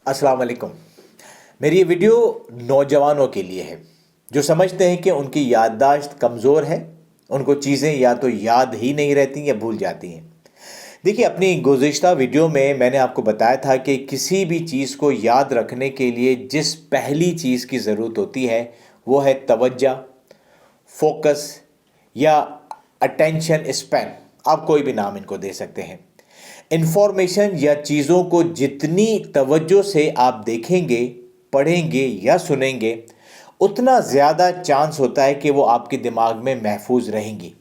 अस्सलाम वालेकुम। मेरी ये वीडियो नौजवानों के लिए है जो समझते हैं कि उनकी याददाश्त कमज़ोर है, उनको चीज़ें या तो याद ही नहीं रहती या भूल जाती हैं। देखिए, अपनी गुज़िश्ता वीडियो में मैंने आपको बताया था कि किसी भी चीज़ को याद रखने के लिए जिस पहली चीज़ की ज़रूरत होती है वो है तवज्जो, फोकस या अटेंशन स्पैन। आप कोई भी नाम इनको दे सकते हैं। इंफॉर्मेशन या चीज़ों को जितनी तवज्जो से आप देखेंगे, पढ़ेंगे या सुनेंगे, उतना ज़्यादा चांस होता है कि वो आपके दिमाग में महफूज रहेंगी।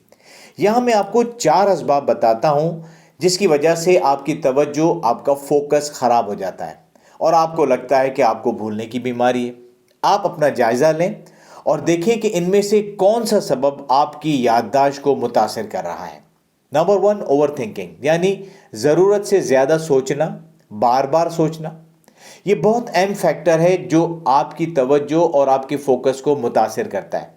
यहाँ मैं आपको 4 असबाब बताता हूँ जिसकी वजह से आपकी तवज्जो, आपका फोकस ख़राब हो जाता है और आपको लगता है कि आपको भूलने की बीमारी है। आप अपना जायज़ा लें और देखें कि इनमें से कौन सा सबब आपकी याददाश्त को मुतासिर कर रहा है। नंबर 1, ओवर थिंकिंग, यानी ज़रूरत से ज़्यादा सोचना, बार बार सोचना। ये बहुत अहम फैक्टर है जो आपकी तवज्जो और आपके फोकस को मुतासिर करता है।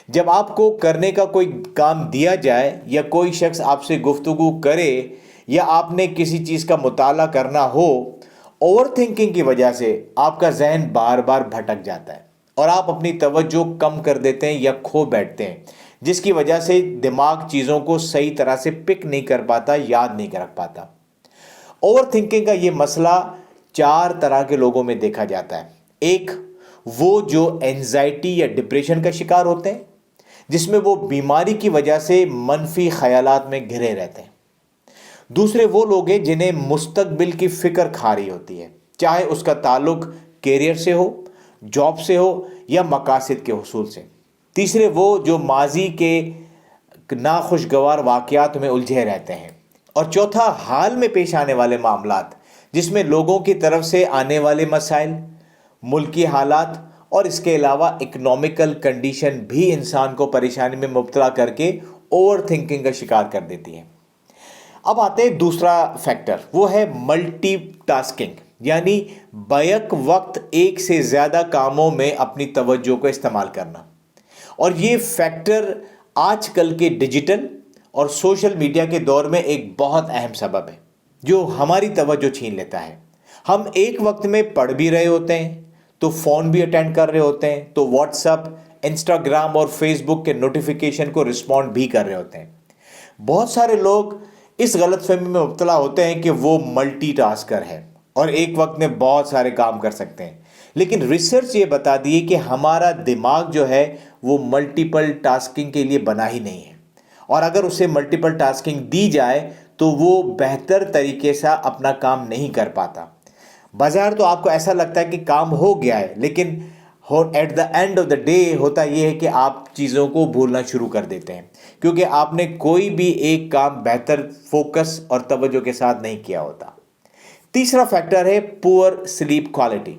जब आपको करने का कोई काम दिया जाए या कोई शख्स आपसे गुफ्तगू करे या आपने किसी चीज़ का मुताला करना हो, ओवर थिंकिंग की वजह से आपका जहन बार बार भटक जाता है और आप अपनी तवज्जो कम कर देते हैं या खो बैठते हैं, जिसकी वजह से दिमाग चीज़ों को सही तरह से पिक नहीं कर पाता, याद नहीं रख पाता। ओवर थिंकिंग का ये मसला 4 तरह के लोगों में देखा जाता है। एक, वो जो एंजाइटी या डिप्रेशन का शिकार होते हैं, जिसमें वो बीमारी की वजह से मनफी ख्यालात में घिरे रहते हैं। दूसरे, वो लोग हैं जिन्हें मुस्तकबिल की फ़िक्र खा रही होती है, चाहे उसका ताल्लुक कैरियर से हो, जॉब से हो या मकासद के हुसूल से। तीसरे, वो जो माजी के नाखुशगवार वाक़यात में उलझे रहते हैं। और चौथा, हाल में पेश आने वाले मामलात, जिसमें लोगों की तरफ से आने वाले मसाइल, मुल्की हालात और इसके अलावा इकोनॉमिकल कंडीशन भी इंसान को परेशानी में मुब्तला करके ओवर थिंकिंग का शिकार कर देती है। अब आते हैं दूसरा फैक्टर, वो है मल्टीटास्किंग, यानी बैक वक्त एक से ज़्यादा कामों में अपनी तवज्जो को इस्तेमाल करना। और ये फैक्टर आजकल के डिजिटल और सोशल मीडिया के दौर में एक बहुत अहम सबब है जो हमारी तवज्जो छीन लेता है। हम एक वक्त में पढ़ भी रहे होते हैं, तो फ़ोन भी अटेंड कर रहे होते हैं, तो व्हाट्सअप, इंस्टाग्राम और फेसबुक के नोटिफिकेशन को रिस्पॉन्ड भी कर रहे होते हैं। बहुत सारे लोग इस गलतफहमी में मुब्तला होते हैं कि वो मल्टीटास्कर है और एक वक्त में बहुत सारे काम कर सकते हैं, लेकिन रिसर्च ये बता दी है कि हमारा दिमाग जो है वो मल्टीपल टास्किंग के लिए बना ही नहीं है, और अगर उसे मल्टीपल टास्किंग दी जाए तो वो बेहतर तरीके से अपना काम नहीं कर पाता। बाजार तो आपको ऐसा लगता है कि काम हो गया है, लेकिन at the end of the day होता यह है कि आप चीज़ों को भूलना शुरू कर देते हैं, क्योंकि आपने कोई भी एक काम बेहतर फोकस और तवज्जो के साथ नहीं किया होता। तीसरा फैक्टर है पुअर स्लीप क्वालिटी,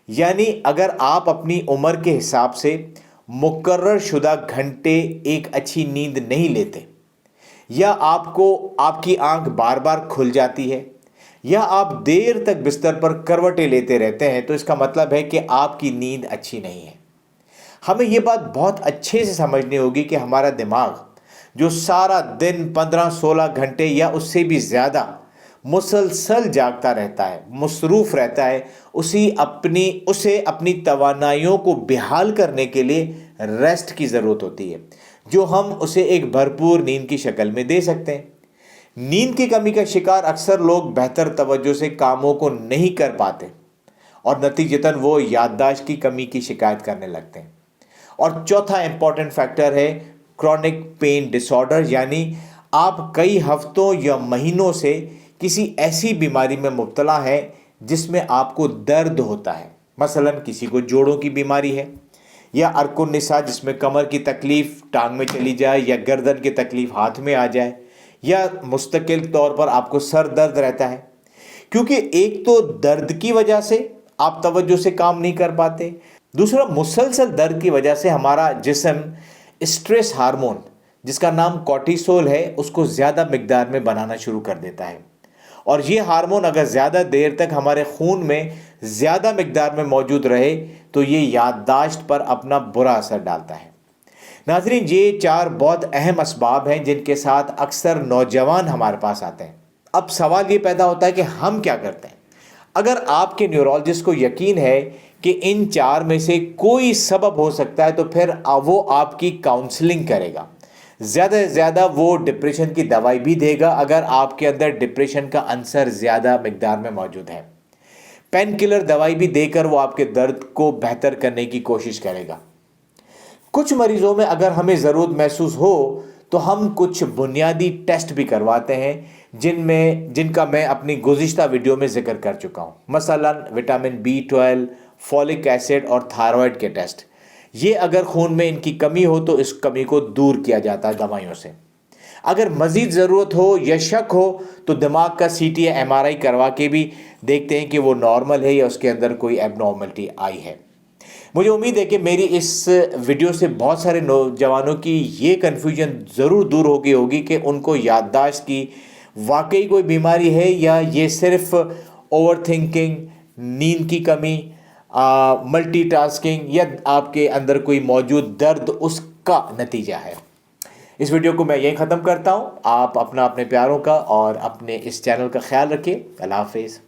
यानी अगर आप अपनी उम्र के हिसाब से मुकर्रर शुदा घंटे एक अच्छी नींद नहीं लेते, या आपकी आंख बार बार खुल जाती है, या आप देर तक बिस्तर पर करवटें लेते रहते हैं, तो इसका मतलब है कि आपकी नींद अच्छी नहीं है। हमें ये बात बहुत अच्छे से समझनी होगी कि हमारा दिमाग जो सारा दिन 15-16 घंटे या उससे भी ज़्यादा मुसलसल जागता रहता है, मसरूफ़ रहता है, उसे अपनी तवानाइयों को बहाल करने के लिए रेस्ट की ज़रूरत होती है, जो हम उसे एक भरपूर नींद की शक्ल में दे सकते हैं। नींद की कमी का शिकार अक्सर लोग बेहतर तवज्जो से कामों को नहीं कर पाते और नतीजतन वो याददाश्त की कमी की शिकायत करने लगते हैं। और चौथा इंपॉर्टेंट फैक्टर है क्रॉनिक पेन डिसऑर्डर, यानी आप कई हफ्तों या महीनों से किसी ऐसी बीमारी में मुब्तला है जिसमें आपको दर्द होता है। मसलन किसी को जोड़ों की बीमारी है, या अर्कुन निसा जिसमें कमर की तकलीफ़ टांग में चली जाए, या गर्दन की तकलीफ़ हाथ में आ जाए, या मुस्तकिल तौर पर आपको सर दर्द रहता है। क्योंकि एक तो दर्द की वजह से आप तवज्जो से काम नहीं कर पाते, दूसरा मुसलसल दर्द की वजह से हमारा जिस्म स्ट्रेस हार्मोन जिसका नाम कॉर्टिसोल है उसको ज़्यादा मिकदार में बनाना शुरू कर देता है, और ये हार्मोन अगर ज़्यादा देर तक हमारे खून में ज़्यादा मिकदार में मौजूद रहे तो ये याददाश्त पर अपना बुरा असर डालता है। नाज़रीन, ये 4 बहुत अहम असबाब हैं जिनके साथ अक्सर नौजवान हमारे पास आते हैं। अब सवाल ये पैदा होता है कि हम क्या करते हैं। اگر آپ کے نیورولوجسٹ کو یقین ہے کہ ان 4 میں سے کوئی سبب ہو سکتا ہے تو پھر وہ آپ کی کاؤنسلنگ کرے گا. زیادہ سے زیادہ وہ ڈپریشن کی دوائی بھی دے گا اگر آپ کے اندر ڈپریشن کا عنصر زیادہ مقدار میں موجود ہے. پین کلر دوائی بھی دے کر وہ آپ کے درد کو بہتر کرنے کی کوشش کرے گا. کچھ مریضوں میں اگر ہمیں ضرورت محسوس ہو تو ہم کچھ بنیادی ٹیسٹ بھی کرواتے ہیں جن کا میں اپنی گزشتہ ویڈیو میں ذکر کر چکا ہوں. مثلا وٹامن B12، فولک ایسڈ اور تھائرائڈ کے ٹیسٹ. یہ اگر خون میں ان کی کمی ہو تو اس کمی کو دور کیا جاتا ہے دوائیوں سے. اگر مزید ضرورت ہو یا شک ہو تو دماغ کا CT یا MRI کروا کے بھی دیکھتے ہیں کہ وہ نارمل ہے یا اس کے اندر کوئی ایب نارملٹی آئی ہے. مجھے امید ہے کہ میری اس ویڈیو سے بہت سارے نوجوانوں کی یہ کنفیوژن ضرور دور ہو گئی ہوگی کہ ان کو یادداشت کی واقعی کوئی بیماری ہے یا یہ صرف اوور تھنکنگ، نیند کی کمی، ملٹی ٹاسکنگ یا آپ کے اندر کوئی موجود درد اس کا نتیجہ ہے. اس ویڈیو کو میں یہیں ختم کرتا ہوں. آپ اپنے پیاروں کا اور اپنے اس چینل کا خیال رکھیے. اللہ حافظ.